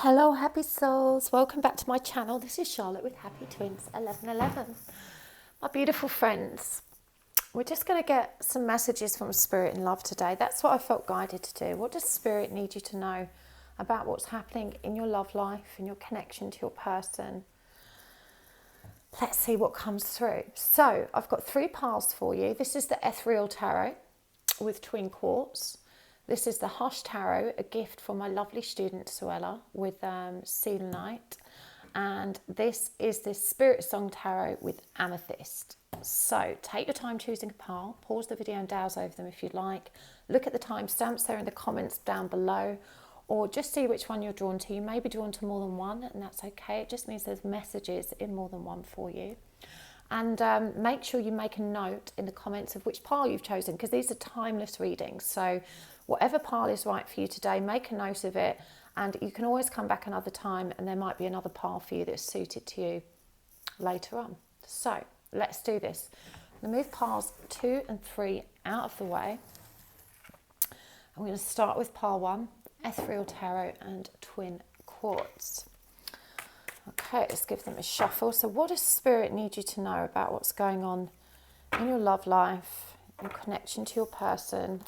Hello happy souls, welcome back to my channel. This is Charlotte with Happy Twins 1111. My beautiful friends, we're just going to get some messages from Spirit and Love today. That's what I felt guided to do. What does Spirit need you to know about what's happening in your love life, in your connection to your person? Let's see what comes through. So I've got 3 piles for you. This is the Ethereal Tarot with twin quartz. This is the Hush Tarot, a gift from my lovely student Suella with selenite. And this is the Spiritsong Tarot with amethyst. So take your time choosing a pile. Pause the video and douse over them if you'd like. Look at the timestamps there in the comments down below. Or just see which one you're drawn to. You may be drawn to more than one, and that's okay. It just means there's messages in more than one for you. And make sure you make a note in the comments of which pile you've chosen, because these are timeless readings. So whatever pile is right for you today, make a note of it, and you can always come back another time and there might be another pile for you that's suited to you later on. So let's do this. I'm going to move piles 2 and 3 out of the way. I'm going to start with pile 1, Ethereal Tarot and Twin Quartz. Okay, let's give them a shuffle. So what does Spirit need you to know about what's going on in your love life, your connection to your person?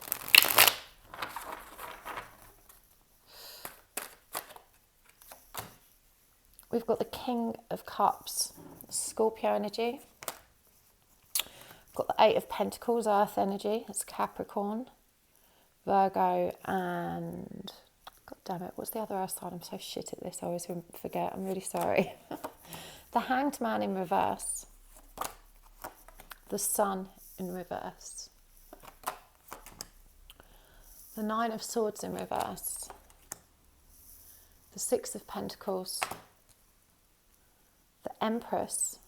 We've got the King of Cups, Scorpio energy. We've got the 8 of Pentacles, Earth energy. It's Capricorn, Virgo, and God damn it, what's the other earth sign? I'm so shit at this, I always forget. I'm really sorry. The Hanged Man in reverse. The Sun in reverse. The 9 of Swords in reverse. The 6 of Pentacles. The Empress.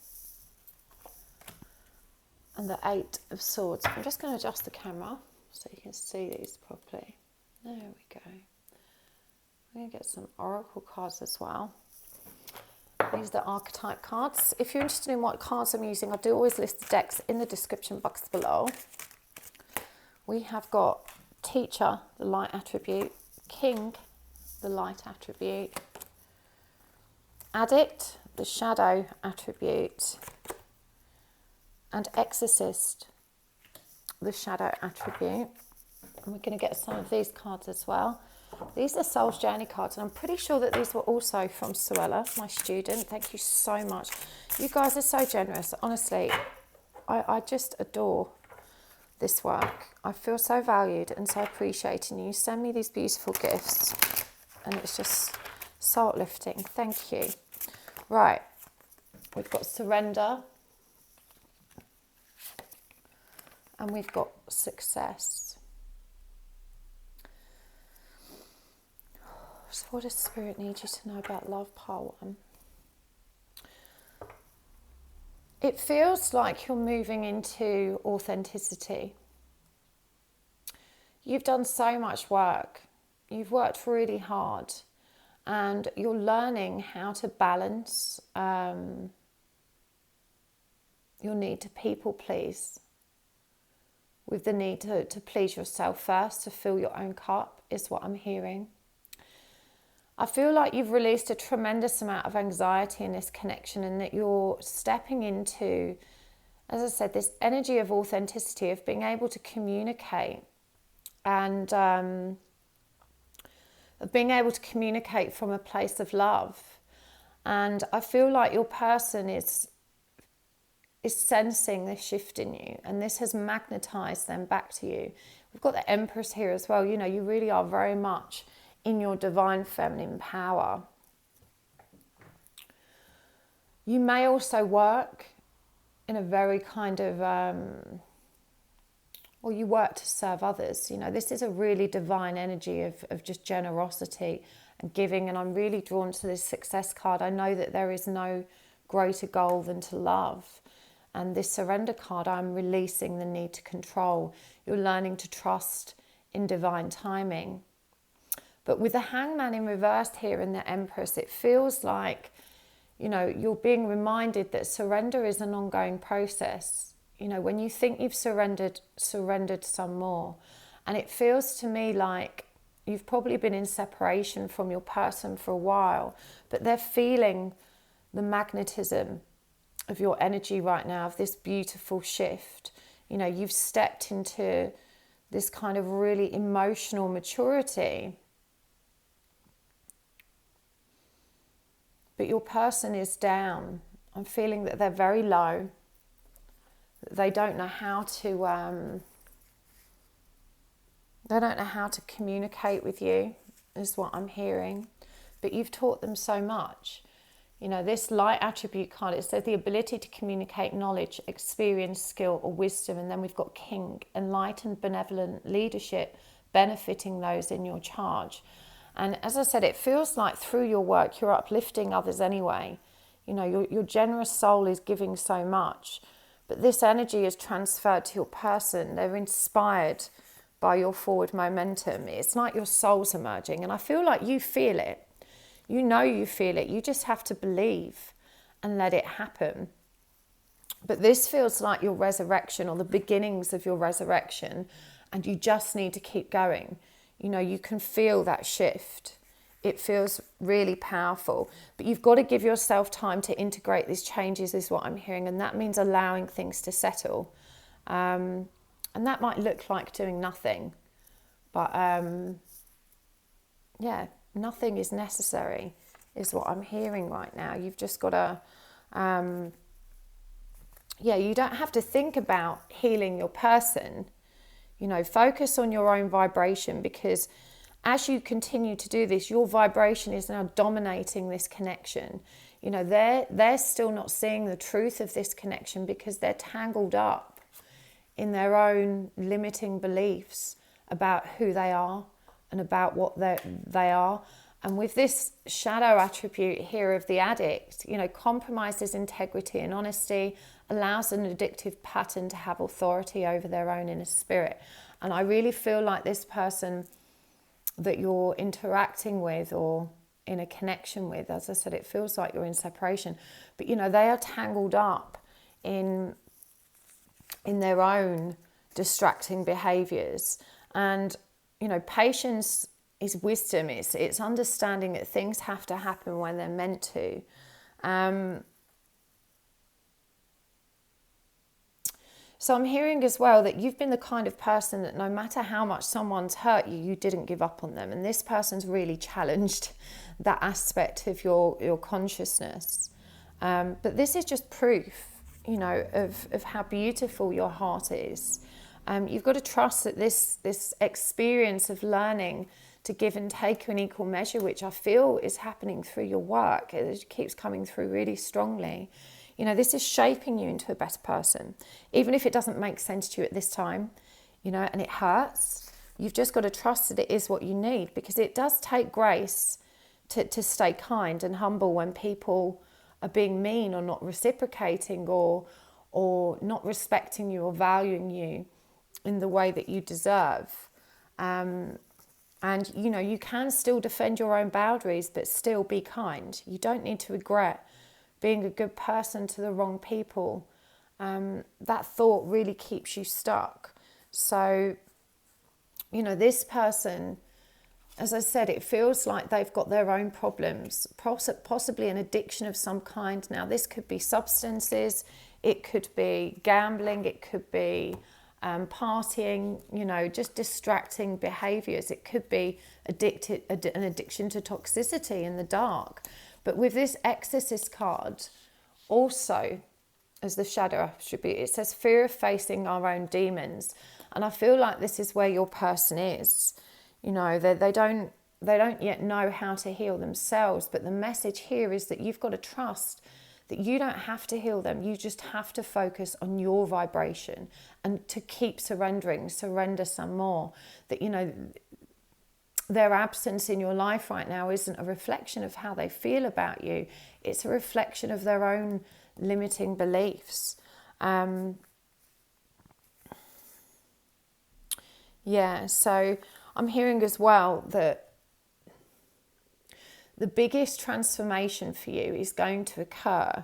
And the 8 of Swords. I'm just going to adjust the camera so you can see these properly. There we go. I'm going to get some oracle cards as well. These are the Archetype Cards. If you're interested in what cards I'm using, I do always list the decks in the description box below. We have got Teacher, the light attribute, King, the light attribute, Addict, the shadow attribute, and Exorcist, the shadow attribute. And we're going to get some of these cards as well. These are Soul's Journey cards, and I'm pretty sure that these were also from Suella, my student. Thank you so much. You guys are so generous. Honestly, I just adore this work. I feel so valued and so appreciated. And you send me these beautiful gifts, and it's just so uplifting. Thank you. Right, we've got Surrender, and we've got Success. So what does Spirit need you to know about love, pile 1? It feels like you're moving into authenticity. You've done so much work. You've worked really hard. And you're learning how to balance your need to people please with the need to please yourself first, to fill your own cup, is what I'm hearing. I feel like you've released a tremendous amount of anxiety in this connection, and that you're stepping into, as I said, this energy of authenticity, of being able to communicate, and of being able to communicate from a place of love. And I feel like your person is sensing this shift in you, and this has magnetized them back to you. We've got the Empress here as well. You know, you really are very much in your divine feminine power. You may also work in a very kind of, or you work to serve others. You know, this is a really divine energy of just generosity and giving. And I'm really drawn to this Success card. I know that there is no greater goal than to love. And this Surrender card, I'm releasing the need to control. You're learning to trust in divine timing. But with the Hangman in reverse here and the Empress, it feels like, you know, you're being reminded that surrender is an ongoing process. You know, when you think you've surrendered some more. And it feels to me like you've probably been in separation from your person for a while, but they're feeling the magnetism of your energy right now, of this beautiful shift. You know, you've stepped into this kind of really emotional maturity, but your person is down. I'm feeling that they're very low. They don't know how to communicate with you, is what I'm hearing. But you've taught them so much. You know, this light attribute card, it says the ability to communicate knowledge, experience, skill, or wisdom. And then we've got King, enlightened, benevolent leadership, benefiting those in your charge. And as I said, it feels like through your work, you're uplifting others anyway. You know, your generous soul is giving so much. But this energy is transferred to your person. They're inspired by your forward momentum. It's like your soul's emerging. And I feel like you feel it. You know you feel it. You just have to believe and let it happen. But this feels like your resurrection, or the beginnings of your resurrection. And you just need to keep going. You know, you can feel that shift. It feels really powerful. But you've got to give yourself time to integrate these changes, is what I'm hearing. And that means allowing things to settle. And that might look like doing nothing. But yeah, nothing is necessary, is what I'm hearing right now. You've just got to, you don't have to think about healing your person. You know, focus on your own vibration, because as you continue to do this, your vibration is now dominating this connection. You know, they're still not seeing the truth of this connection because they're tangled up in their own limiting beliefs about who they are and about what they are. And with this shadow attribute here of the addict, you know, compromises integrity and honesty, allows an addictive pattern to have authority over their own inner spirit. And I really feel like this person that you're interacting with or in a connection with, as I said, it feels like you're in separation, but you know, they are tangled up in their own distracting behaviors. And you know, patience is wisdom. It's understanding that things have to happen when they're meant to. So I'm hearing as well that you've been the kind of person that no matter how much someone's hurt you, you didn't give up on them. And this person's really challenged that aspect of your consciousness. But this is just proof, you know, of how beautiful your heart is. You've got to trust that this experience of learning to give and take in equal measure, which I feel is happening through your work, it keeps coming through really strongly. You know, this is shaping you into a better person, even if it doesn't make sense to you at this time, you know, and it hurts. You've just got to trust that it is what you need, because it does take grace to stay kind and humble when people are being mean or not reciprocating or not respecting you or valuing you in the way that you deserve. And, you know, you can still defend your own boundaries, but still be kind. You don't need to regret being a good person to the wrong people. That thought really keeps you stuck. So, you know, this person, as I said, it feels like they've got their own problems, possibly an addiction of some kind. Now, this could be substances, it could be gambling, it could be partying, you know, just distracting behaviours. It could be an addiction to toxicity in the dark. But with this Exorcist card, also as the shadow attribute, it says fear of facing our own demons. And I feel like this is where your person is. You know, they don't yet know how to heal themselves. But the message here is that you've got to trust that you don't have to heal them. You just have to focus on your vibration and to keep surrender some more. That, you know, their absence in your life right now isn't a reflection of how they feel about you. It's a reflection of their own limiting beliefs. So I'm hearing as well that the biggest transformation for you is going to occur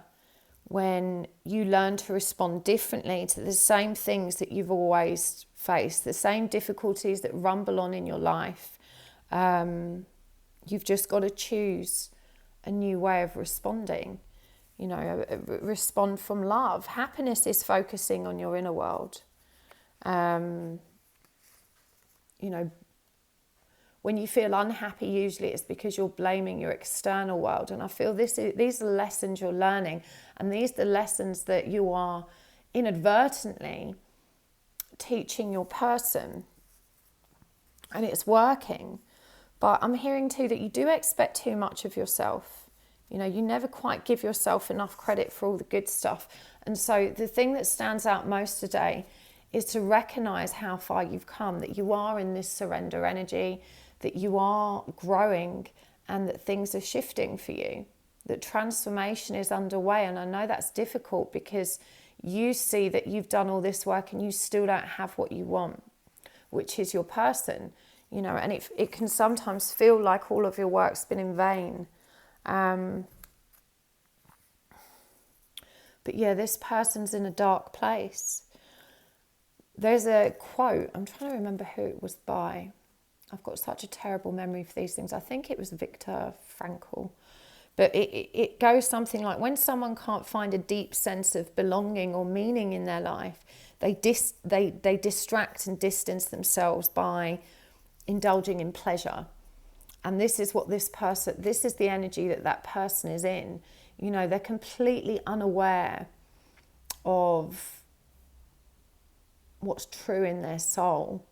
when you learn to respond differently to the same things that you've always faced, the same difficulties that rumble on in your life. You've just got to choose a new way of responding. You know, respond from love. Happiness is focusing on your inner world. You know, when you feel unhappy, usually it's because you're blaming your external world. And I feel these are the lessons you're learning. And these are the lessons that you are inadvertently teaching your person. And it's working. But I'm hearing too that you do expect too much of yourself. You know, you never quite give yourself enough credit for all the good stuff. And so the thing that stands out most today is to recognize how far you've come, that you are in this surrender energy, that you are growing, and that things are shifting for you, that transformation is underway. And I know that's difficult because you see that you've done all this work and you still don't have what you want, which is your person, you know, and it can sometimes feel like all of your work's been in vain. But yeah, this person's in a dark place. There's a quote, I'm trying to remember who it was by. I've got such a terrible memory for these things. I think it was Viktor Frankl. But it goes something like, when someone can't find a deep sense of belonging or meaning in their life, they distract and distance themselves by indulging in pleasure. And this is what this is the energy that person is in. You know, they're completely unaware of what's true in their soul.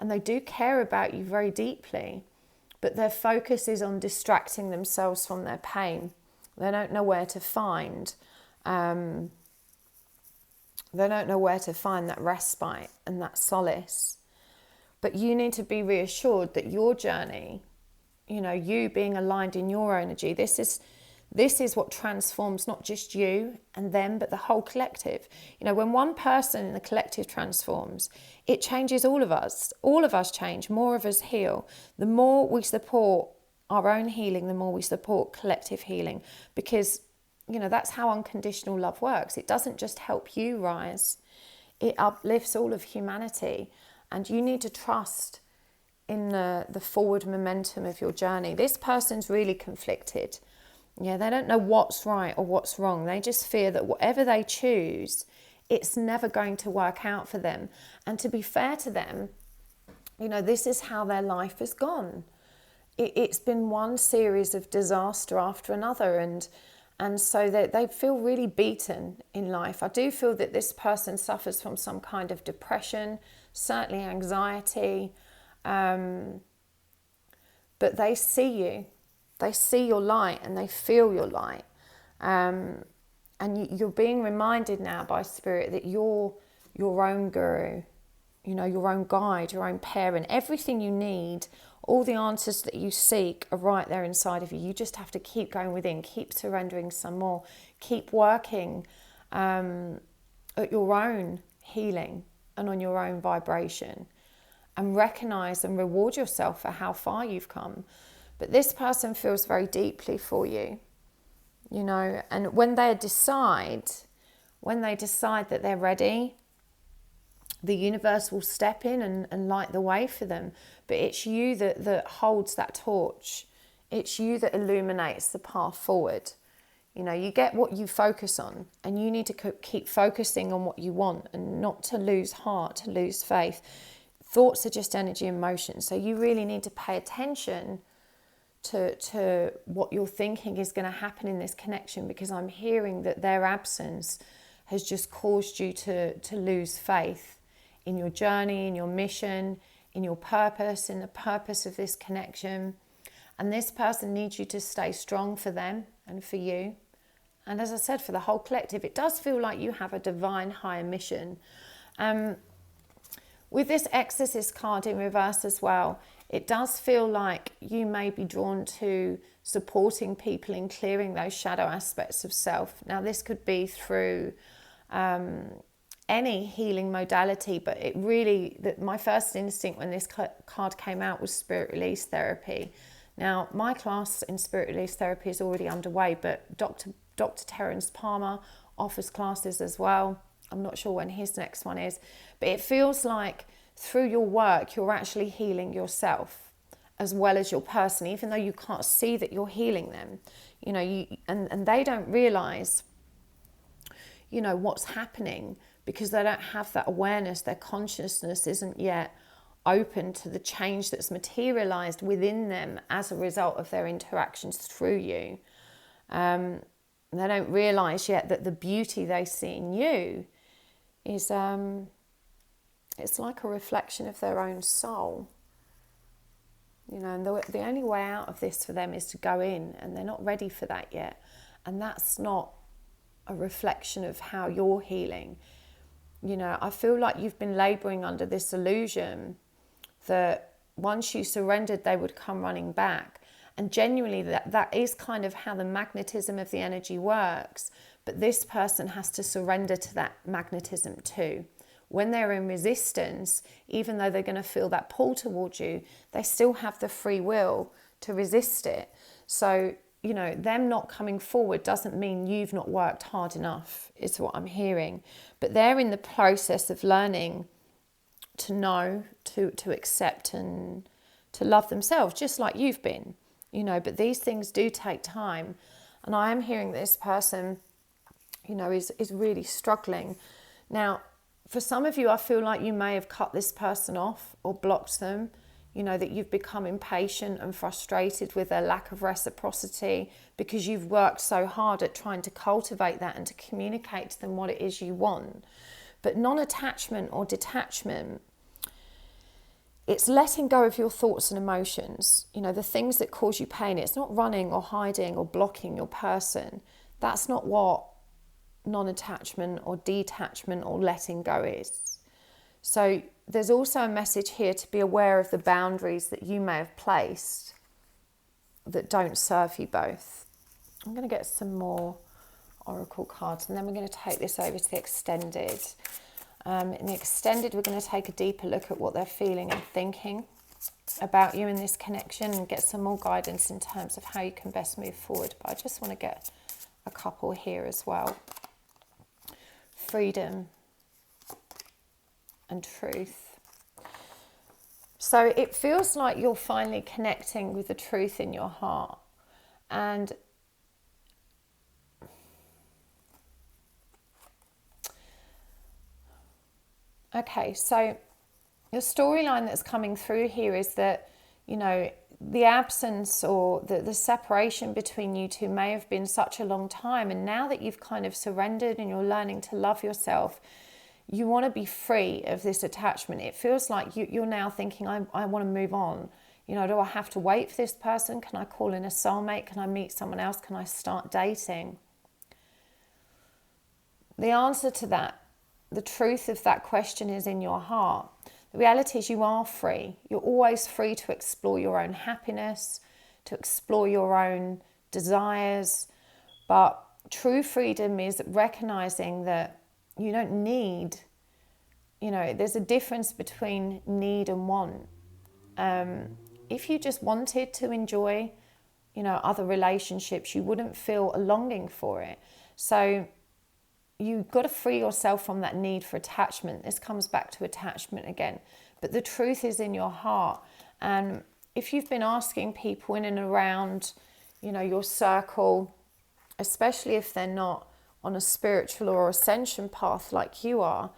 And they do care about you very deeply, but their focus is on distracting themselves from their pain. They don't know where to find. They don't know where to find that respite and that solace. But you need to be reassured that your journey, you know, you being aligned in your energy, this is what transforms not just you and them, but the whole collective. You know, when one person in the collective transforms, it changes all of us. All of us change, more of us heal. The more we support our own healing, the more we support collective healing, because, you know, that's how unconditional love works. It doesn't just help you rise, it uplifts all of humanity. And you need to trust in the forward momentum of your journey. This person's really conflicted. Yeah, they don't know what's right or what's wrong. They just fear that whatever they choose, it's never going to work out for them. And to be fair to them, you know, this is how their life has gone. It's been one series of disaster after another. And so they feel really beaten in life. I do feel that this person suffers from some kind of depression, certainly anxiety. But they see you. They see your light and they feel your light. And you're being reminded now by Spirit that you're your own guru, you know, your own guide, your own parent. Everything you need, all the answers that you seek are right there inside of you. You just have to keep going within, keep surrendering some more, keep working at your own healing and on your own vibration, and recognize and reward yourself for how far you've come. But this person feels very deeply for you, you know, and when they decide that they're ready, the universe will step in and light the way for them. But it's you that holds that torch. It's you that illuminates the path forward. You know, you get what you focus on, and you need to keep focusing on what you want and not to lose heart, to lose faith. Thoughts are just energy and motion. So you really need to pay attention to what you're thinking is going to happen in this connection, because I'm hearing that their absence has just caused you to lose faith in your journey, in your mission, in your purpose, in the purpose of this connection. And this person needs you to stay strong for them and for you. And as I said, for the whole collective, it does feel like you have a divine higher mission. With this Exorcist card in reverse as well, it does feel like you may be drawn to supporting people in clearing those shadow aspects of self. Now, this could be through any healing modality, but it really, my first instinct when this card came out was spirit release therapy. Now, my class in spirit release therapy is already underway, but Dr. Terence Palmer offers classes as well. I'm not sure when his next one is, but it feels like through your work, you're actually healing yourself. as well as your person, even though you can't see that you're healing them. You know, and they don't realize, you know, what's happening, because they don't have that awareness. Their consciousness isn't yet open to the change that's materialized within them as a result of their interactions through you. They don't realize yet that the beauty they see in you is it's like a reflection of their own soul. You know, and the only way out of this for them is to go in, and they're not ready for that yet. And that's not a reflection of how you're healing. You know, I feel like you've been laboring under this illusion that once you surrendered, they would come running back. And genuinely, that is kind of how the magnetism of the energy works. But this person has to surrender to that magnetism too. When they're in resistance, even though they're going to feel that pull towards you, they still have the free will to resist it. So, you know, them not coming forward doesn't mean you've not worked hard enough, is what I'm hearing. But they're in the process of learning to know, to accept and to love themselves, just like you've been, you know. But these things do take time. And I am hearing this person, you know, is really struggling. Now, for some of you, I feel like you may have cut this person off or blocked them, you know, that you've become impatient and frustrated with their lack of reciprocity because you've worked so hard at trying to cultivate that and to communicate to them what it is you want. But non-attachment or detachment, it's letting go of your thoughts and emotions, you know, the things that cause you pain. It's not running or hiding or blocking your person. That's not what non-attachment or detachment or letting go is. So there's also a message here to be aware of the boundaries that you may have placed that don't serve you both. I'm going to get some more oracle cards, and then we're going to take this over to the extended. In the extended, we're going to take a deeper look at what they're feeling and thinking about you in this connection, and get some more guidance in terms of how you can best move forward. But I just want to get a couple here as well. Freedom and truth. So it feels like you're finally connecting with the truth in your heart. And okay, so the storyline that's coming through here is that, you know, the absence or the separation between you two may have been such a long time, and now that you've kind of surrendered and you're learning to love yourself, you want to be free of this attachment. It feels like you're now thinking, I want to move on. You know, do I have to wait for this person? Can I call in a soulmate? Can I meet someone else? Can I start dating? The answer to that, the truth of that question, is in your heart. The reality is you are free. You're always free to explore your own happiness, to explore your own desires. But true freedom is recognizing that you don't need, you know, there's a difference between need and want. If you just wanted to enjoy, you know, other relationships, you wouldn't feel a longing for it. So you've got to free yourself from that need for attachment. This comes back to attachment again. But the truth is in your heart. And if you've been asking people in and around, you know, your circle, especially if they're not on a spiritual or ascension path like you are,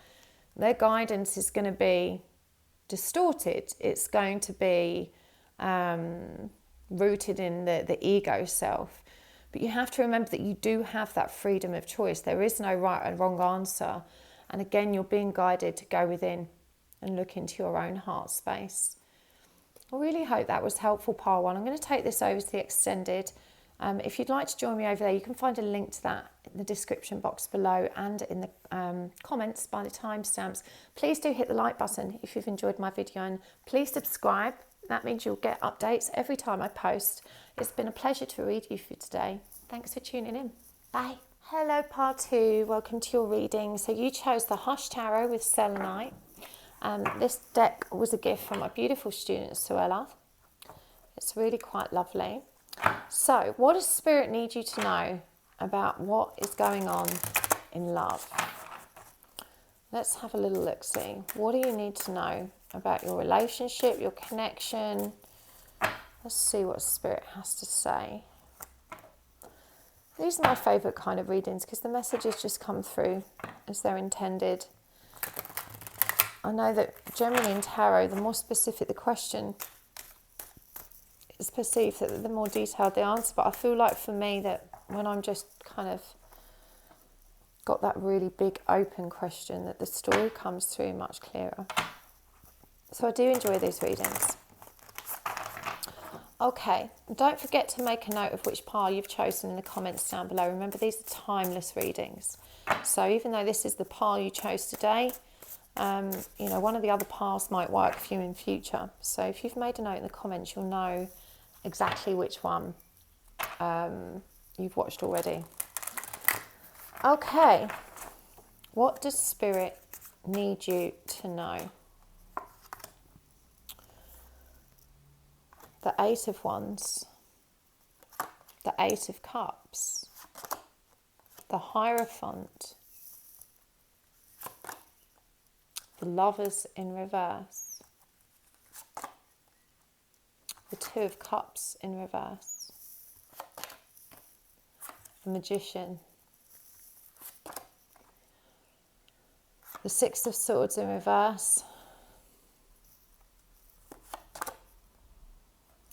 their guidance is going to be distorted. It's going to be rooted in the ego self. But you have to remember that you do have that freedom of choice. There is no right and wrong answer. And again, you're being guided to go within and look into your own heart space. I really hope that was helpful, Pile 1. I'm going to take this over to the extended. If you'd like to join me over there, you can find a link to that in the description box below and in the comments by the timestamps. Please do hit the like button if you've enjoyed my video, and please subscribe. That means you'll get updates every time I post. It's been a pleasure to read you for today. Thanks for tuning in. Bye. Hello, part 2. Welcome to your reading. So you chose the Hush Tarot with selenite. This deck was a gift from my beautiful student, Suella. It's really quite lovely. So what does Spirit need you to know about what is going on in love? Let's have a little look-see. What do you need to know about your relationship, your connection, Let's see what Spirit has to say. These are my favourite kind of readings because the messages just come through as they're intended. I know that generally in tarot, the more specific the question is perceived, that the more detailed the answer. But I feel like for me that when I'm just kind of got that really big open question, that the story comes through much clearer. So I do enjoy these readings. Okay, don't forget to make a note of which pile you've chosen in the comments down below. Remember, these are timeless readings. So even though this is the pile you chose today, you know, one of the other piles might work for you in future. So if you've made a note in the comments, you'll know exactly which one you've watched already. Okay, what does Spirit need you to know? The Eight of Wands, the Eight of Cups, the Hierophant, the Lovers in reverse, the Two of Cups in reverse, the Magician, the Six of Swords in reverse,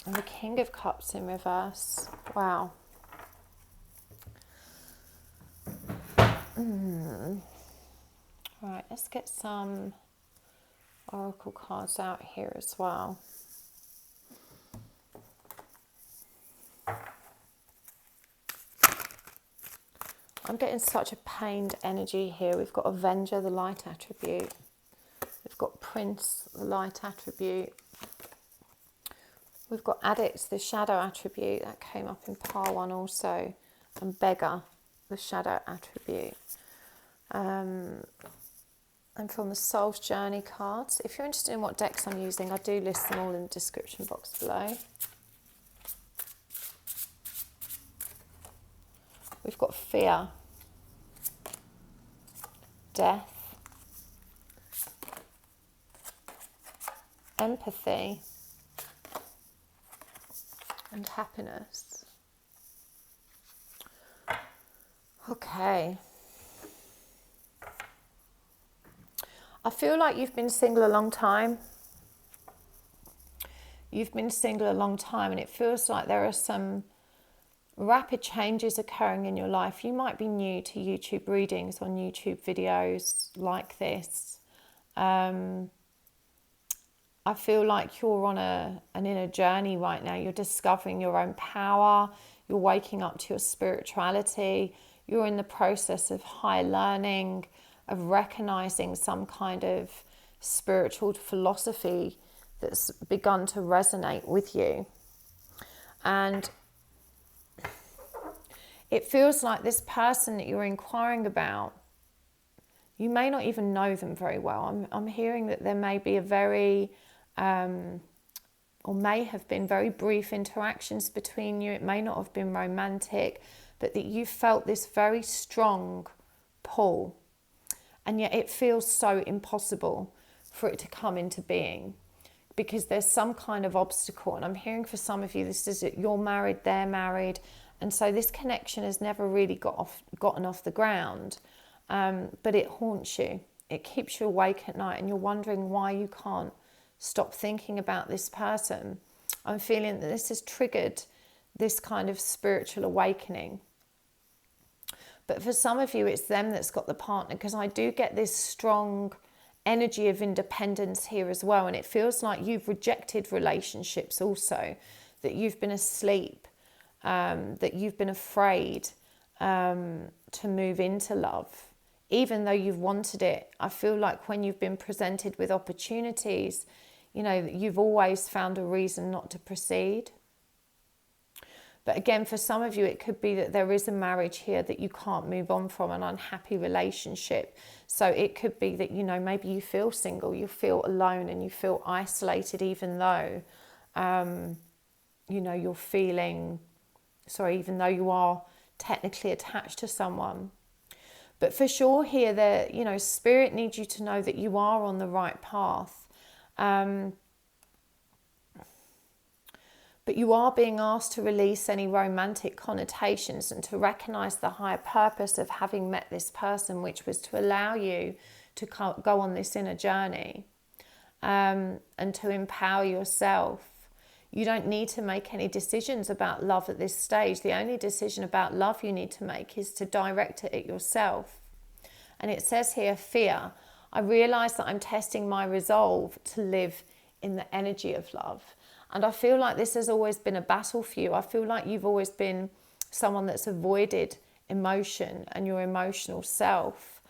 and the King of Cups in reverse. Wow. Right, let's get some oracle cards out here as well. I'm getting such a pained energy here. We've got Avenger, the light attribute. We've got Prince, the light attribute. We've got Addict, the shadow attribute. That came up in pile 1 also. And Beggar, the shadow attribute. And from the Soul's Journey cards. If you're interested in what decks I'm using, I do list them all in the description box below. We've got Fear, Death, Empathy, and Happiness. Okay. I feel like you've been single a long time. You've been single a long time, and it feels like there are some rapid changes occurring in your life. You might be new to YouTube readings on YouTube videos like this. I feel like you're on an inner journey right now. You're discovering your own power. You're waking up to your spirituality. You're in the process of high learning, of recognizing some kind of spiritual philosophy that's begun to resonate with you. And it feels like this person that you're inquiring about, you may not even know them very well. I'm hearing that there may be a very, or may have been very brief interactions between you. It may not have been romantic, but that you felt this very strong pull. And yet it feels so impossible for it to come into being because there's some kind of obstacle. And I'm hearing for some of you, this is that you're married, they're married. And so this connection has never really gotten off the ground. But it haunts you. It keeps you awake at night and you're wondering why you can't stop thinking about this person. I'm feeling that this has triggered this kind of spiritual awakening. But for some of you, it's them that's got the partner, because I do get this strong energy of independence here as well. And it feels like you've rejected relationships also, that you've been asleep, that you've been afraid to move into love. Even though you've wanted it, I feel like when you've been presented with opportunities, you know, you've always found a reason not to proceed. But again, for some of you, it could be that there is a marriage here that you can't move on from, an unhappy relationship. So it could be that, you know, maybe you feel single, you feel alone and you feel isolated, even though, you know, you're feeling, even though you are technically attached to someone. But for sure here, that, you know, Spirit needs you to know that you are on the right path. But you are being asked to release any romantic connotations and to recognize the higher purpose of having met this person, which was to allow you to go on this inner journey, and to empower yourself. You don't need to make any decisions about love at this stage. The only decision about love you need to make is to direct it at yourself. And it says here, fear. I realize that I'm testing my resolve to live in the energy of love. And I feel like this has always been a battle for you. I feel like you've always been someone that's avoided emotion and your emotional self.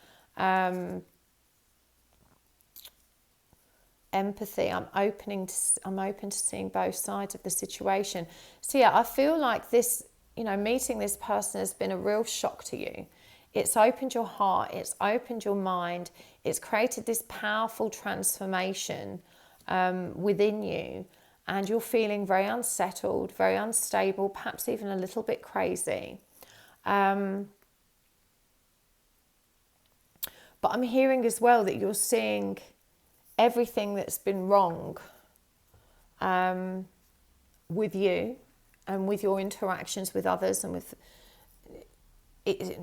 Empathy. I'm open to seeing both sides of the situation. So yeah, I feel like this, meeting this person has been a real shock to you. It's opened your heart, it's opened your mind, it's created this powerful transformation within you, and you're feeling very unsettled, very unstable, perhaps even a little bit crazy. But I'm hearing as well that you're seeing everything that's been wrong with you and with your interactions with others, and with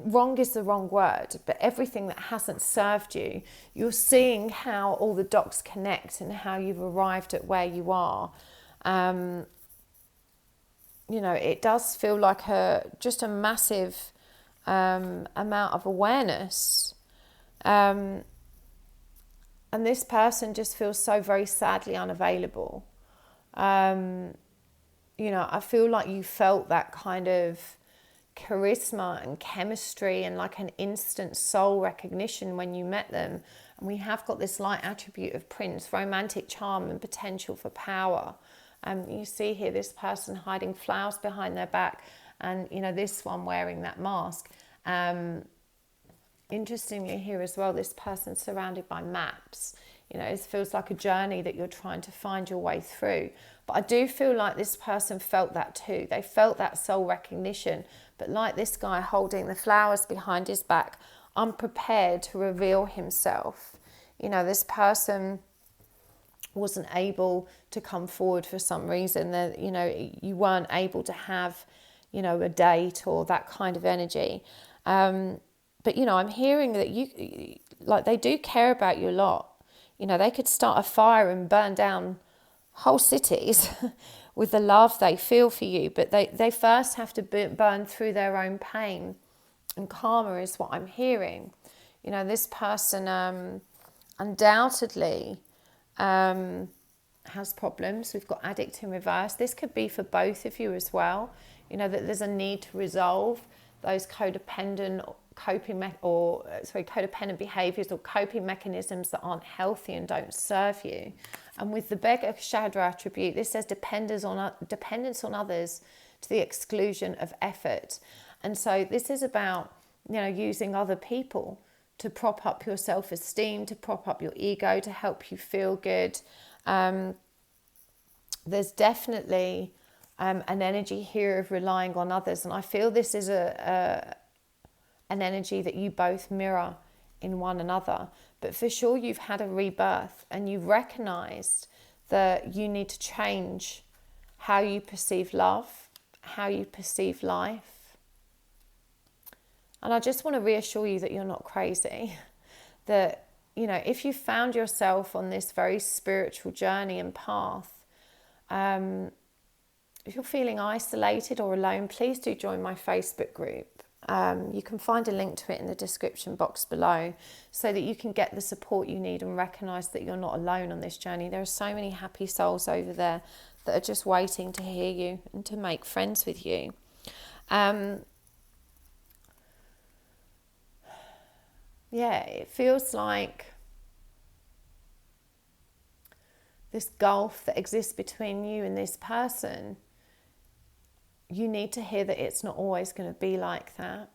wrong is the wrong word, but everything that hasn't served you, you're seeing how all the dots connect and how you've arrived at where you are. It does feel like just a massive amount of awareness. And this person just feels so very sadly unavailable. I feel like you felt that kind of charisma and chemistry and like an instant soul recognition when you met them. And we have got this light attribute of Prince, romantic charm and potential for power. You see here this person hiding flowers behind their back, and this one wearing that mask. Interestingly here as well, this person's surrounded by maps. It feels like a journey that you're trying to find your way through. But I do feel like this person felt that too. They felt that soul recognition. But like this guy holding the flowers behind his back, unprepared to reveal himself. This person wasn't able to come forward for some reason. That you weren't able to have, a date or that kind of energy. But I'm hearing that they do care about you a lot. They could start a fire and burn down whole cities with the love they feel for you, but they first have to burn through their own pain, and karma is what I'm hearing. This person undoubtedly has problems. We've got addict in reverse. This could be for both of you as well. That there's a need to resolve those codependent behaviors or coping mechanisms that aren't healthy and don't serve you. And with the beggar shadow attribute, this says dependence on others to the exclusion of effort. And so this is about using other people to prop up your self-esteem, to prop up your ego, to help you feel good. There's definitely an energy here of relying on others, and I feel this is an energy that you both mirror in one another. But for sure you've had a rebirth, and you've recognized that you need to change how you perceive love, how you perceive life. And I just want to reassure you that you're not crazy. That, if you found yourself on this very spiritual journey and path, if you're feeling isolated or alone, please do join my Facebook group. You can find a link to it in the description box below, so that you can get the support you need and recognize that you're not alone on this journey. There are so many happy souls over there that are just waiting to hear you and to make friends with you. It feels like this gulf that exists between you and this person. You need to hear that it's not always going to be like that,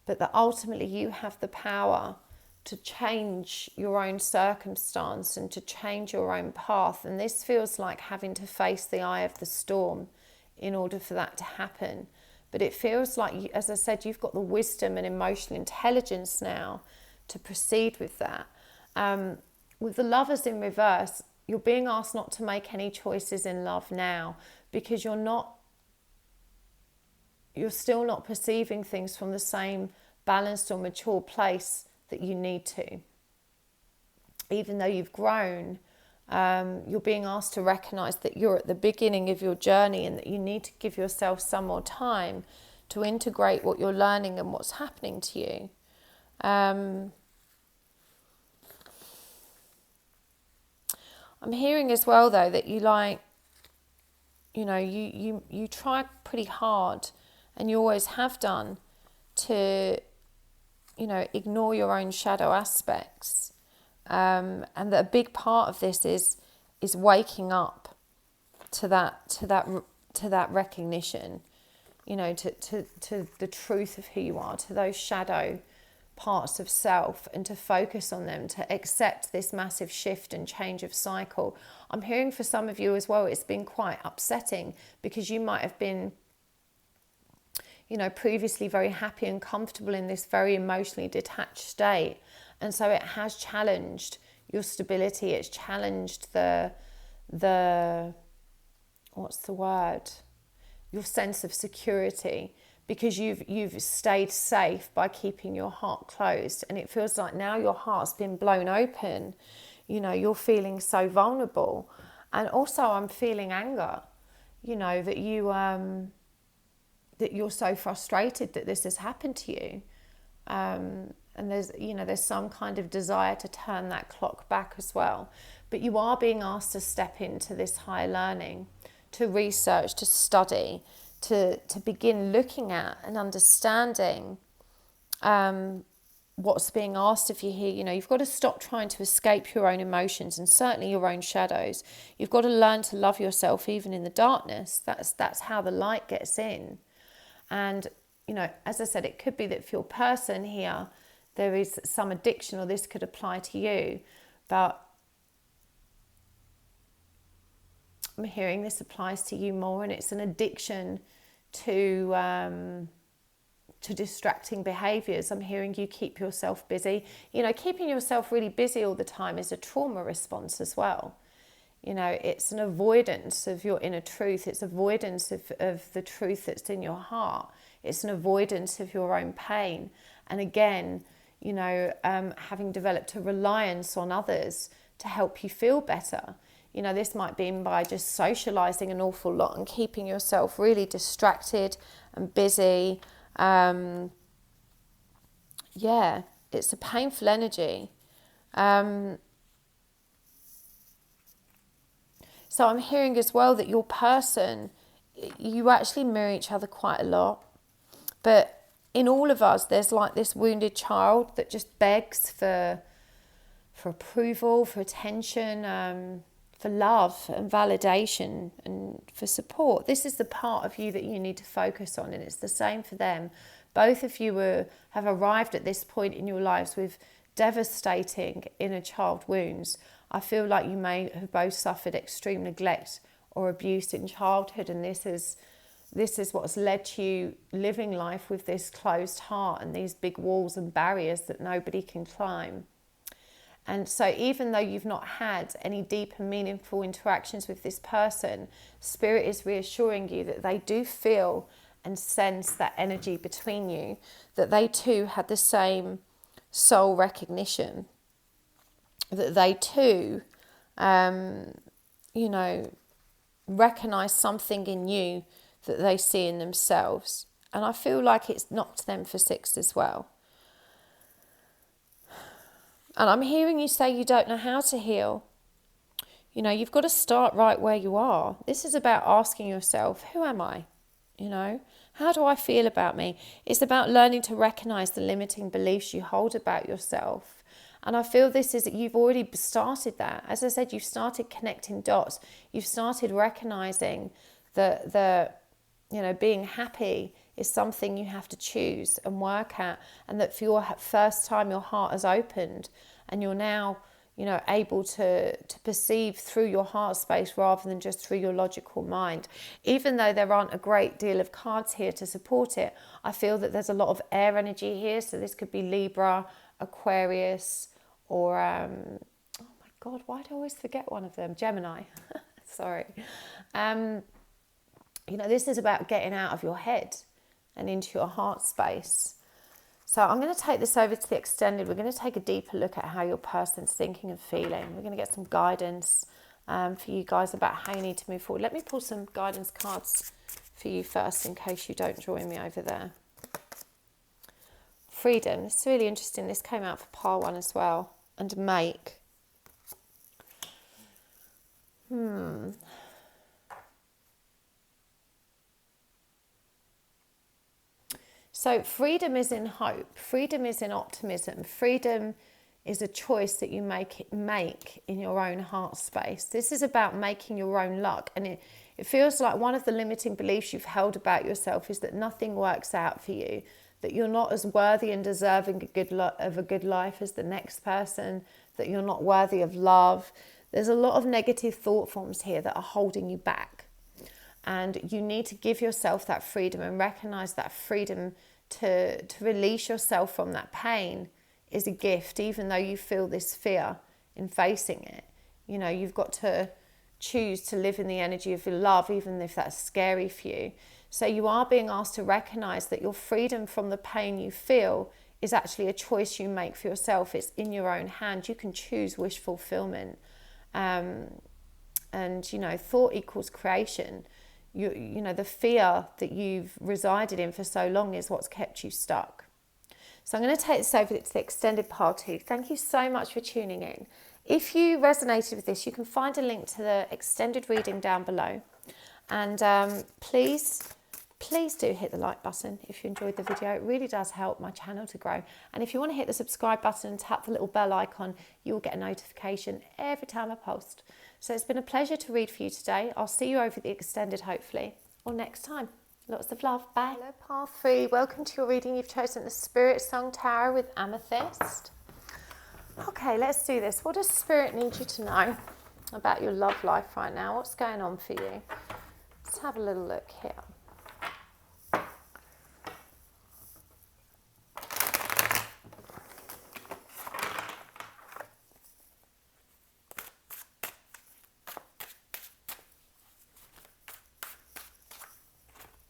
but that ultimately you have the power to change your own circumstance and to change your own path. And this feels like having to face the eye of the storm in order for that to happen. But it feels like, as I said, you've got the wisdom and emotional intelligence now to proceed with that. With the Lovers in reverse, you're being asked not to make any choices in love now, because you're still not perceiving things from the same balanced or mature place that you need to. Even though you've grown, you're being asked to recognize that you're at the beginning of your journey and that you need to give yourself some more time to integrate what you're learning and what's happening to you. I'm hearing as well, though, that you try pretty hard, and you always have done, to, ignore your own shadow aspects. And that a big part of this is waking up to that recognition, to the truth of who you are, to those shadow parts of self, and to focus on them, to accept this massive shift and change of cycle. I'm hearing for some of you as well, it's been quite upsetting, because you might have been, previously very happy and comfortable in this very emotionally detached state. And so it has challenged your stability. It's challenged the what's the word? Your sense of security, because you've stayed safe by keeping your heart closed. And it feels like now your heart's been blown open. You're feeling so vulnerable. And also I'm feeling anger, that you're so frustrated that this has happened to you. And there's some kind of desire to turn that clock back as well. But you are being asked to step into this higher learning, to research, to study, to begin looking at and understanding what's being asked of you here. You've got to stop trying to escape your own emotions, and certainly your own shadows. You've got to learn to love yourself even in the darkness. That's how the light gets in. And as I said, it could be that for your person here, there is some addiction, or this could apply to you. But I'm hearing this applies to you more, and it's an addiction to distracting behaviours. I'm hearing you keep yourself busy. Keeping yourself really busy all the time is a trauma response as well. It's an avoidance of your inner truth. It's avoidance of the truth that's in your heart. It's an avoidance of your own pain. And again, having developed a reliance on others to help you feel better. This might be by just socializing an awful lot and keeping yourself really distracted and busy. It's a painful energy. So I'm hearing as well that your person, you actually mirror each other quite a lot. But in all of us, there's like this wounded child that just begs for approval, for attention, for love and validation, and for support. This is the part of you that you need to focus on, and it's the same for them. Both of you have arrived at this point in your lives with devastating inner child wounds. I feel like you may have both suffered extreme neglect or abuse in childhood, and this is what's led to you living life with this closed heart and these big walls and barriers that nobody can climb. And so even though you've not had any deep and meaningful interactions with this person, Spirit is reassuring you that they do feel and sense that energy between you, that they too had the same soul recognition, that they too, recognize something in you that they see in themselves. And I feel like it's knocked them for six as well. And I'm hearing you say you don't know how to heal. You've got to start right where you are. This is about asking yourself, who am I? How do I feel about me? It's about learning to recognize the limiting beliefs you hold about yourself. And I feel this is that you've already started that. As I said, you've started connecting dots. You've started recognizing that being happy is something you have to choose and work at, and that for your first time your heart has opened, and you're now able to perceive through your heart space rather than just through your logical mind. Even though there aren't a great deal of cards here to support it, I feel that there's a lot of air energy here. So this could be Libra, Aquarius, or oh my God, why do I always forget one of them? Gemini. Sorry. you know, this is about getting out of your head and into your heart space. So I'm going to take this over to the extended. We're going to take a deeper look at how your person's thinking and feeling. We're going to get some guidance for you guys about how you need to move forward. Let me pull some guidance cards for you first in case you don't join me over there. Freedom. It's really interesting. This came out for pile 1 as well. And make. So freedom is in hope. Freedom is in optimism. Freedom is a choice that you make in your own heart space. This is about making your own luck. And it feels like one of the limiting beliefs you've held about yourself is that nothing works out for you, that you're not as worthy and deserving of a good life as the next person, that you're not worthy of love. There's a lot of negative thought forms here that are holding you back. And you need to give yourself that freedom and recognize that freedom to release yourself from that pain is a gift, even though you feel this fear in facing it. You know, you've got to choose to live in the energy of your love, even if that's scary for you. So you are being asked to recognize that your freedom from the pain you feel is actually a choice you make for yourself. It's in your own hand. You can choose wish fulfillment. And, you know, thought equals creation. You know, the fear that you've resided in for so long is what's kept you stuck. So I'm going to take this over to the extended part 2. Thank you so much for tuning in. If you resonated with this, you can find a link to the extended reading down below. And please do hit the like button if you enjoyed the video. It really does help my channel to grow. And if you want to hit the subscribe button and tap the little bell icon, you will get a notification every time I post. So it's been a pleasure to read for you today. I'll see you over the extended, hopefully, or next time. Lots of love. Bye. Hello, Part 3. Welcome to your reading. You've chosen the Spiritsong Tarot with Amethyst. Okay, let's do this. What does Spirit need you to know about your love life right now? What's going on for you? Let's have a little look here.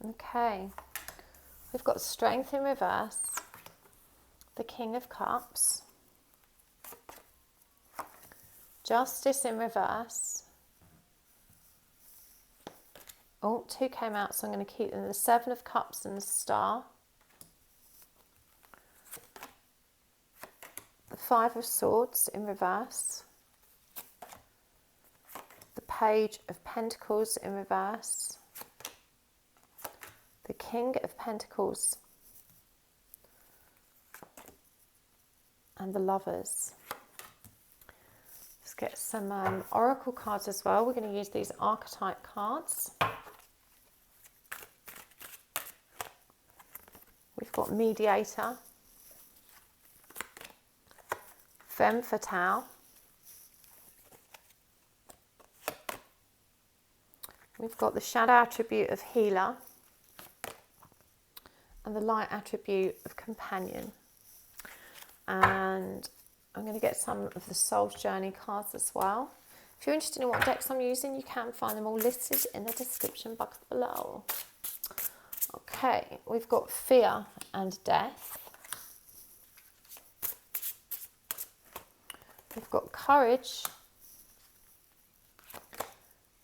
Okay, we've got Strength in reverse, the King of Cups, Justice in reverse. Oh, 2 came out, so I'm going to keep them. The 7 of Cups and the Star. The 5 of Swords in reverse. The Page of Pentacles in reverse. The King of Pentacles. And the Lovers. Let's get some oracle cards as well. We're going to use these Archetype cards. We've got Mediator, Femme Fatale, we've got the Shadow attribute of Healer, and the Light attribute of Companion. And I'm going to get some of the Soul's Journey cards as well. If you're interested in what decks I'm using, you can find them all listed in the description box below. Okay, we've got Fear and Death. We've got Courage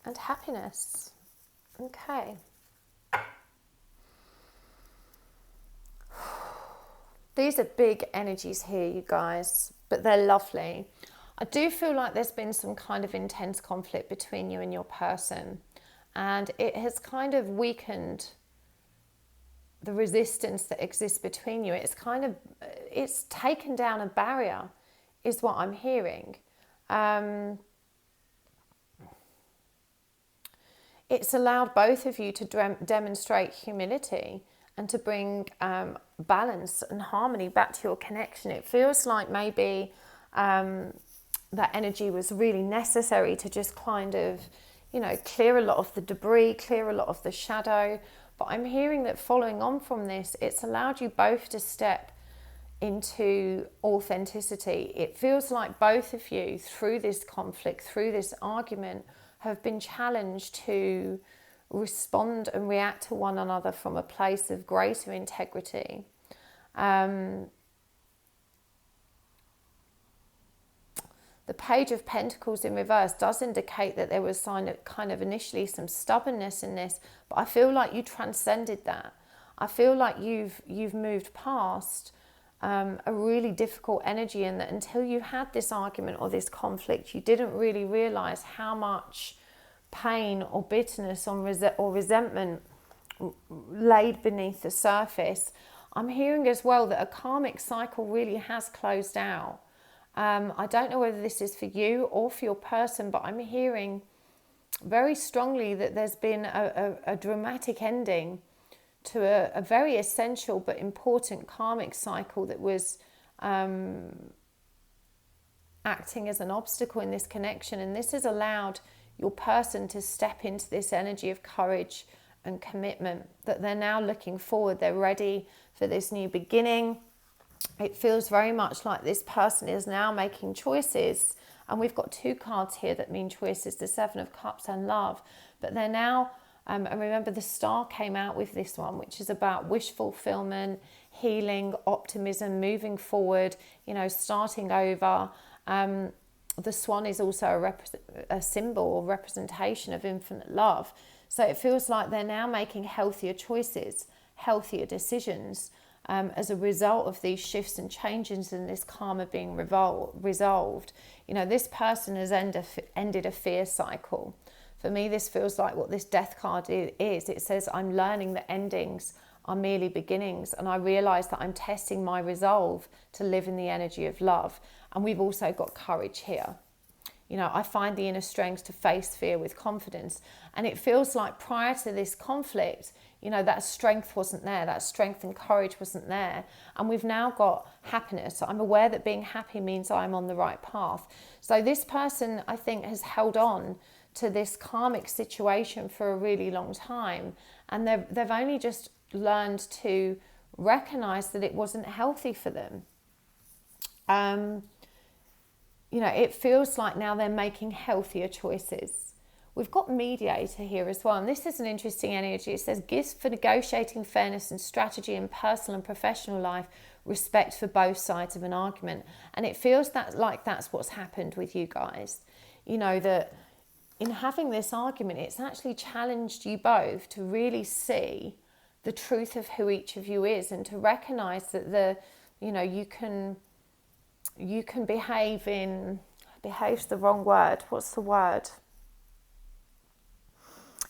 and Happiness. Okay. These are big energies here, you guys, but they're lovely. I do feel like there's been some kind of intense conflict between you and your person, and it has kind of weakened the resistance that exists between you. It's taken down a barrier, is what I'm hearing. It's allowed both of you to demonstrate humility and to bring balance and harmony back to your connection. It feels like maybe that energy was really necessary to just kind of, you know, clear a lot of the debris, clear a lot of the shadow. But I'm hearing that following on from this, it's allowed you both to step into authenticity. It feels like both of you, through this conflict, through this argument, have been challenged to respond and react to one another from a place of greater integrity. The Page of Pentacles in reverse does indicate that there was kind of initially some stubbornness in this, but I feel like you transcended that. I feel like you've moved past a really difficult energy, and that until you had this argument or this conflict, you didn't really realize how much pain or bitterness or resentment laid beneath the surface. I'm hearing as well that a karmic cycle really has closed out. I don't know whether this is for you or for your person, but I'm hearing very strongly that there's been a dramatic ending to a very essential but important karmic cycle that was acting as an obstacle in this connection. And this has allowed your person to step into this energy of courage and commitment, that they're now looking forward, they're ready for this new beginning. It feels very much like this person is now making choices, and we've got 2 cards here that mean choices, the Seven of Cups and Love, but they're now, and remember the Star came out with this one, which is about wish fulfillment, healing, optimism, moving forward, starting over. The Swan is also a symbol or representation of infinite love. So it feels like they're now making healthier choices, healthier decisions, as a result of these shifts and changes in this karma being resolved. This person has ended a fear cycle. For me, this feels like what this Death card is. It says, I'm learning that endings are merely beginnings, and I realise that I'm testing my resolve to live in the energy of love. And we've also got courage here. I find the inner strength to face fear with confidence. And it feels like prior to this conflict, that strength wasn't there, that strength and courage wasn't there. And we've now got happiness. I'm aware that being happy means I'm on the right path. So this person, I think, has held on to this karmic situation for a really long time. And they've only just learned to recognize that it wasn't healthy for them. It feels like now they're making healthier choices. We've got mediator here as well, and this is an interesting energy. It says gifts for negotiating fairness and strategy in personal and professional life, respect for both sides of an argument. And it feels like that's what's happened with you guys. That in having this argument, it's actually challenged you both to really see the truth of who each of you is, and to recognize that you can behave's the wrong word. What's the word?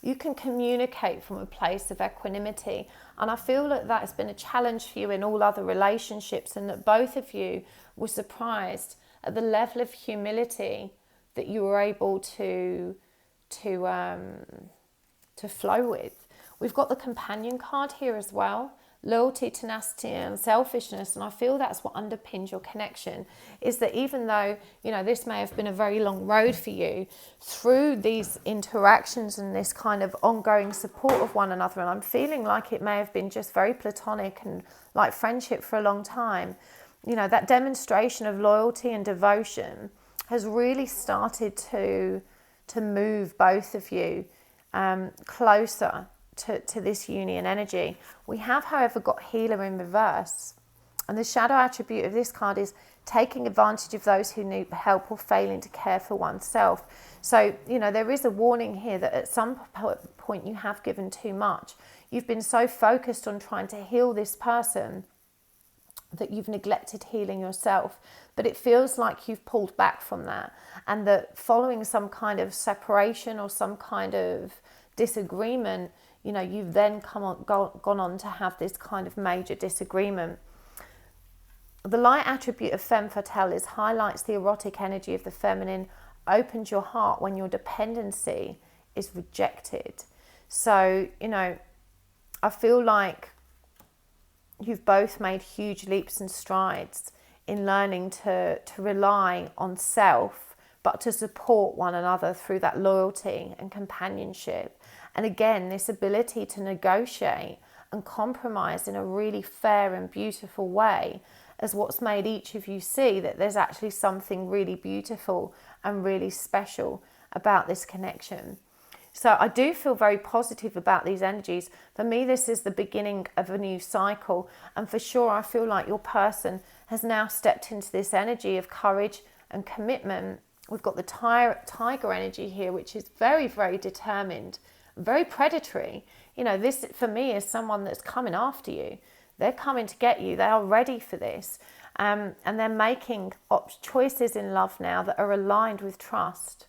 You can communicate from a place of equanimity. And I feel that has been a challenge for you in all other relationships, and that both of you were surprised at the level of humility that you were able to flow with. We've got the Companion card here as well. Loyalty, tenacity and selfishness, and I feel that's what underpins your connection, is that even though this may have been a very long road for you, through these interactions and this kind of ongoing support of one another, and I'm feeling like it may have been just very platonic and like friendship for a long time, that demonstration of loyalty and devotion has really started to move both of you closer to this union energy. We have, however, got Healer in reverse, and the shadow attribute of this card is taking advantage of those who need help or failing to care for oneself. So there is a warning here that at some point you have given too much. You've been so focused on trying to heal this person that you've neglected healing yourself, but it feels like you've pulled back from that, and that following some kind of separation or some kind of disagreement, you've then gone on to have this kind of major disagreement. The light attribute of femme fatale highlights the erotic energy of the feminine, opens your heart when your dependency is rejected. So, I feel like you've both made huge leaps and strides in learning to rely on self, but to support one another through that loyalty and companionship. And again, this ability to negotiate and compromise in a really fair and beautiful way as what's made each of you see that there's actually something really beautiful and really special about this connection. So I do feel very positive about these energies. For me, this is the beginning of a new cycle. And for sure, I feel like your person has now stepped into this energy of courage and commitment. We've got the tiger energy here, which is very, very determined, very predatory. You know, this for me is someone that's coming after you. They're coming to get you. They are ready for this. And they're making choices in love now that are aligned with trust.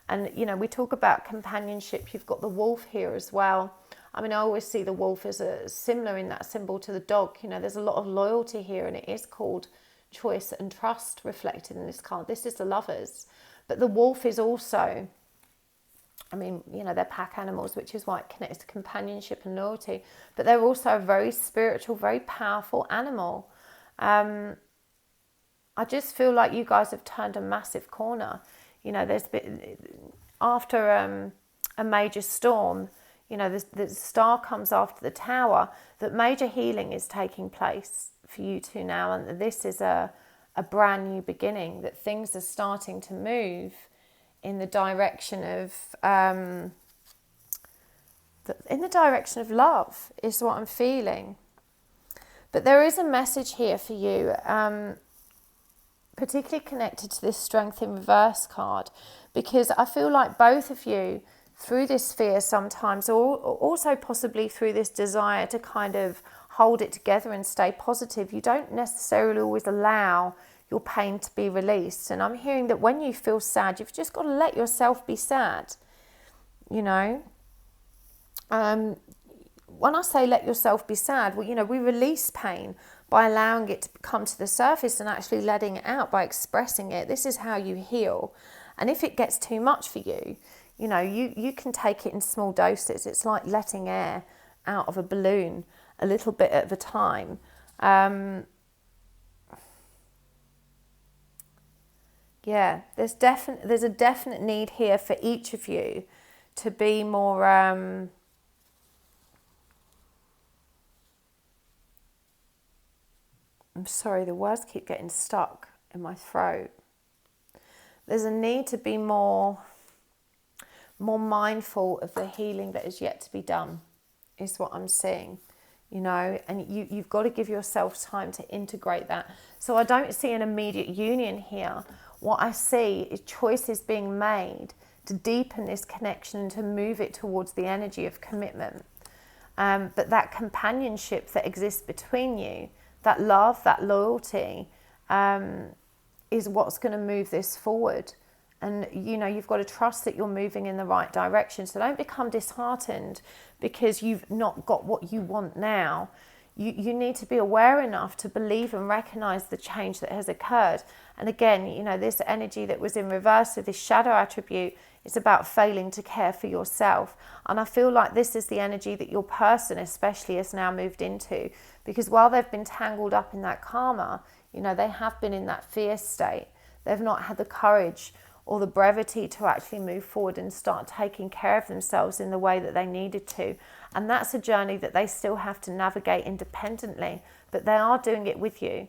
And, you know, we talk about companionship. You've got the wolf here as well. I mean, I always see the wolf as similar in that symbol to the dog. You know, there's a lot of loyalty here, and it is called choice and trust reflected in this card. This is the lovers. But the wolf is also, I mean, you know, they're pack animals, which is why it connects to companionship and loyalty. But they're also a very spiritual, very powerful animal. I just feel like you guys have turned a massive corner. You know, there's been, after a major storm, you know, the star comes after the tower, that major healing is taking place for you two now. And this is a brand new beginning, that things are starting to move in the direction of, love is what I'm feeling. But there is a message here for you, particularly connected to this Strength in Reverse card, because I feel like both of you, through this fear sometimes, or also possibly through this desire to kind of hold it together and stay positive, you don't necessarily always allow your pain to be released. And I'm hearing that when you feel sad, you've just got to let yourself be sad, you know. When I say let yourself be sad, well, you know, we release pain by allowing it to come to the surface and actually letting it out, by expressing it. This is how you heal. And if it gets too much for you, you know, you can take it in small doses. It's like letting air out of a balloon a little bit at a time. Yeah, there's a definite need here for each of you to be more... I'm sorry, the words keep getting stuck in my throat. There's a need to be more mindful of the healing that is yet to be done, is what I'm seeing, you know, and you've got to give yourself time to integrate that. So I don't see an immediate union here. What I see is choices being made to deepen this connection and to move it towards the energy of commitment. But that companionship that exists between you, that love, that loyalty, is what's going to move this forward. And, you know, you've got to trust that you're moving in the right direction. So don't become disheartened because you've not got what you want now. You need to be aware enough to believe and recognize the change that has occurred. And again, you know, this energy that was in reverse of this shadow attribute is about failing to care for yourself. And I feel like this is the energy that your person especially has now moved into, because while they've been tangled up in that karma, you know, they have been in that fear state. They've not had the courage or the brevity to actually move forward and start taking care of themselves in the way that they needed to. And that's a journey that they still have to navigate independently, but they are doing it with you.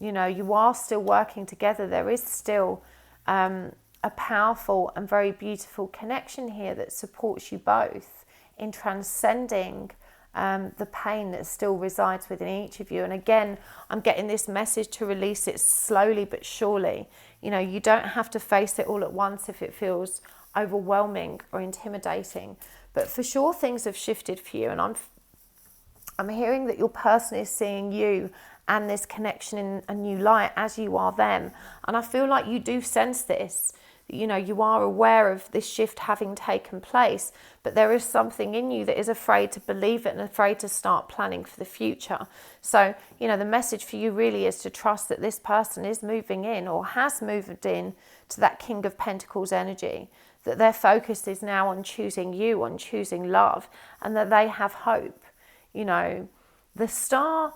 You know, you are still working together. There is still a powerful and very beautiful connection here that supports you both in transcending the pain that still resides within each of you. And again, I'm getting this message to release it slowly but surely. You know, you don't have to face it all at once if it feels overwhelming or intimidating. But for sure, things have shifted for you. And I'm hearing that your person is seeing you and this connection in a new light as you are them. And I feel like you do sense this. You know, you are aware of this shift having taken place, but there is something in you that is afraid to believe it and afraid to start planning for the future. So, you know, the message for you really is to trust that this person is moving in or has moved in to that King of Pentacles energy, that their focus is now on choosing you, on choosing love, and that they have hope. You know, the star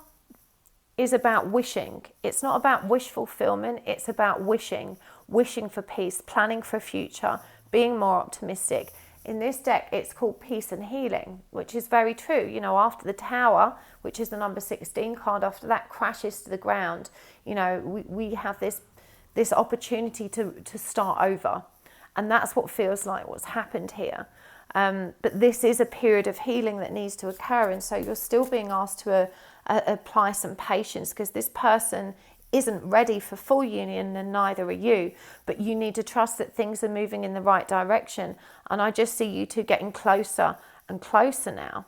is about wishing. It's not about wish fulfillment. It's about wishing for peace, planning for a future, being more optimistic. In this deck, it's called Peace and Healing, which is very true. You know, after the Tower, which is the number 16 card, after that crashes to the ground, you know, we have this opportunity to start over. And that's what feels like what's happened here. But this is a period of healing that needs to occur, and so you're still being asked to apply some patience, because this person isn't ready for full union, and neither are you, but you need to trust that things are moving in the right direction. And I just see you two getting closer and closer now,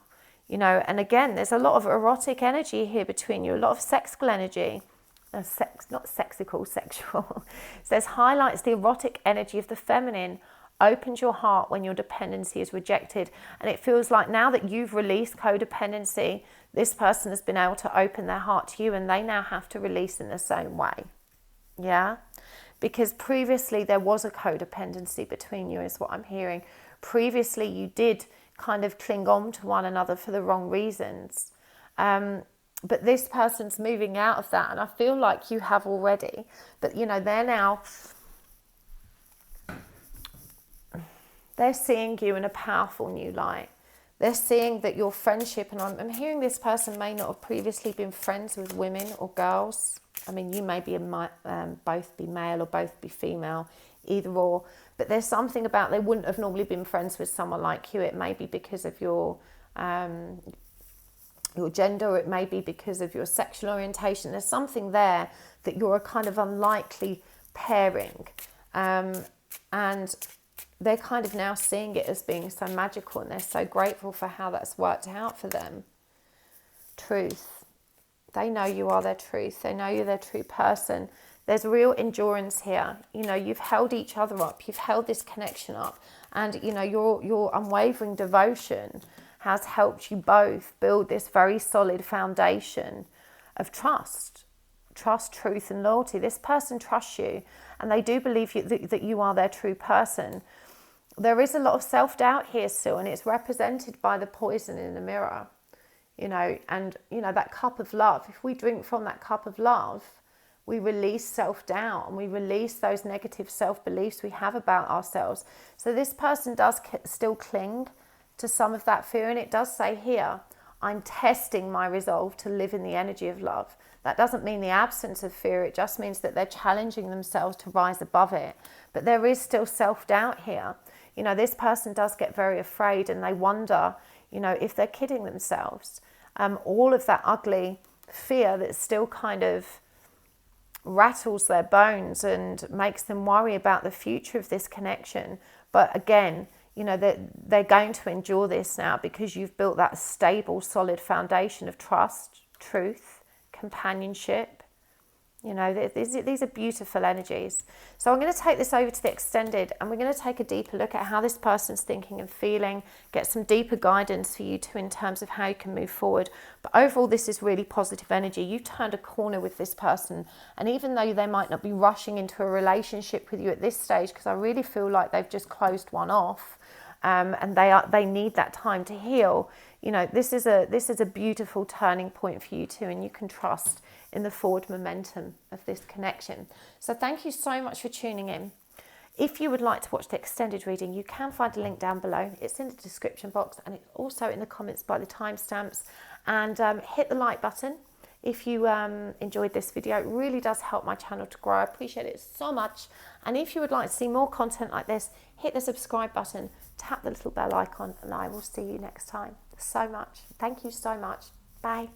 you know. And again, there's a lot of erotic energy here between you, a lot of sexual energy. Not sexical, sexual. It says highlights the erotic energy of the feminine, opens your heart when your dependency is rejected. And it feels like now that you've released codependency, this person has been able to open their heart to you, and they now have to release in the same way. Yeah? Because previously there was a codependency between you, is what I'm hearing. Previously you did kind of cling on to one another for the wrong reasons. But this person's moving out of that, and I feel like you have already. But, you know, they're seeing you in a powerful new light. They're seeing that your friendship, and I'm hearing this person may not have previously been friends with women or girls. I mean, you may be both be male or both be female, either or. But there's something about they wouldn't have normally been friends with someone like you. It may be because of your gender, or it may be because of your sexual orientation. There's something there that you're a kind of unlikely pairing. And they're kind of now seeing it as being so magical, and they're so grateful for how that's worked out for them. Truth. They know you are their truth. They know you're their true person. There's real endurance here. You know, you've held each other up. You've held this connection up. And, you know, your unwavering devotion has helped you both build this very solid foundation of trust, truth, and loyalty. This person trusts you, and they do believe that you are their true person. There is a lot of self-doubt here still, and it's represented by the poison in the mirror, you know. And, you know, that cup of love, if we drink from that cup of love, we release self-doubt, and we release those negative self-beliefs we have about ourselves. So this person does still cling to some of that fear, and it does say here, I'm testing my resolve to live in the energy of love. That doesn't mean the absence of fear, it just means that they're challenging themselves to rise above it. But there is still self-doubt here. You know, this person does get very afraid, and they wonder, you know, if they're kidding themselves. All of that ugly fear that still kind of rattles their bones and makes them worry about the future of this connection. But again, you know, they're going to endure this now, because you've built that stable, solid foundation of trust, truth, companionship. You know, these are beautiful energies. So I'm going to take this over to the extended, and we're going to take a deeper look at how this person's thinking and feeling, get some deeper guidance for you too in terms of how you can move forward. But overall, this is really positive energy. You've turned a corner with this person, and even though they might not be rushing into a relationship with you at this stage, because I really feel like they've just closed one off, and they need that time to heal. You know, this is a beautiful turning point for you too, and you can trust in the forward momentum of this connection. So thank you so much for tuning in. If you would like to watch the extended reading, you can find a link down below. It's in the description box, and it's also in the comments by the timestamps. And hit the like button if you enjoyed this video. It really does help my channel to grow. I appreciate it so much. And if you would like to see more content like this, hit the subscribe button, tap the little bell icon, and I will see you next time. So much. Thank you so much. Bye.